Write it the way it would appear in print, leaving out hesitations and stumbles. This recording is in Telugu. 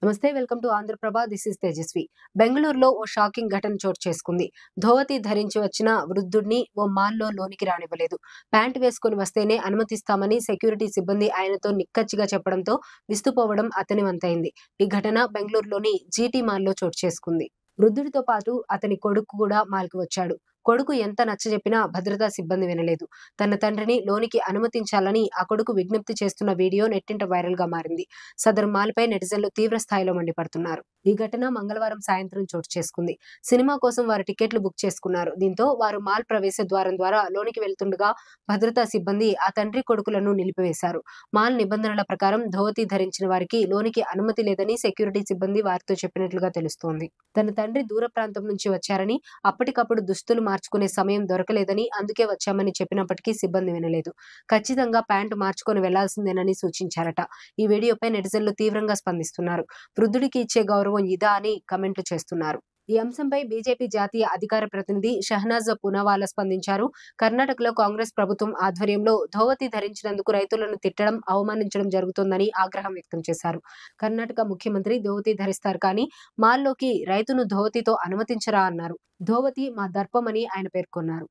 నమస్తే, welcome to Andhraprabha. This is Tejaswi. బెంగళూరులో ఓ షాకింగ్ ఘటన చోటు చేసుకుంది. ధోవతి ధరించి వచ్చిన వృద్ధుడిని ఓ మాల్లో లోనికి రానివ్వలేదు. ప్యాంట్ వేసుకుని వస్తేనే అనుమతిస్తామని సెక్యూరిటీ సిబ్బంది ఆయనతో నిక్కచ్చిగా చెప్పడంతో విస్తుపోవడం అతని వంతైంది. ఈ ఘటన బెంగళూరులోని జీటీ మాల్లో చోటు చేసుకుంది. వృద్ధుడితో పాటు అతని కొడుకు కూడా మాల్కి వచ్చాడు. కొడుకు ఎంత నచ్చజెప్పినా భద్రతా సిబ్బంది వినలేదు. తన తండ్రిని లోనికి అనుమతించాలని ఆ కొడుకు విజ్ఞప్తి చేస్తున్న వీడియో నెట్టింట వైరల్ గా మారింది. సదరు మాల్‌పై నెటిజన్లు తీవ్ర స్థాయిలో మండిపడుతున్నారు. ఈ ఘటన మంగళవారం సాయంత్రం చోటు చేసుకుంది. సినిమా కోసం వారు టికెట్లు బుక్ చేసుకున్నారు. దీంతో వారు మాల్ ప్రవేశ ద్వారం ద్వారా లోనికి వెళ్తుండగా భద్రతా సిబ్బంది ఆ తండ్రి కొడుకులను నిలిపివేశారు. మాల్ నిబంధనల ప్రకారం ధోవతి ధరించిన వారికి లోనికి అనుమతి లేదని సెక్యూరిటీ సిబ్బంది వారితో చెప్పినట్లుగా తెలుస్తోంది. తన తండ్రి దూర ప్రాంతం నుంచి వచ్చారని, అప్పటికప్పుడు దుస్తులు మార్చుకునే సమయం దొరకలేదని, అందుకే వచ్చామని చెప్పినప్పటికీ సిబ్బంది వినలేదు. ఖచ్చితంగా ప్యాంటు మార్చుకొని వెళ్లాల్సిందేనని సూచించారట. ఈ వీడియోపై నెటిజన్లు తీవ్రంగా స్పందిస్తున్నారు. వృద్ధుడికి ఇచ్చే గౌరవం ఇదా అని కామెంట్లు చేస్తున్నారు. ఈ అంశంపై బీజేపీ జాతీయ అధికార ప్రతినిధి షహనాజ్ పూనావాలా స్పందించారు. కర్ణాటకలో కాంగ్రెస్ ప్రభుత్వం ఆధ్వర్యంలో ధోవతి ధరించినందుకు రైతులను తిట్టడం, అవమానించడం జరుగుతోందని ఆగ్రహం వ్యక్తం చేశారు. కర్ణాటక ముఖ్యమంత్రి ధోవతి ధరిస్తారు కానీ మాల్లోకి రైతును ధోవతితో అనుమతించరా అన్నారు. ధోవతి మా దర్పమని ఆయన పేర్కొన్నారు.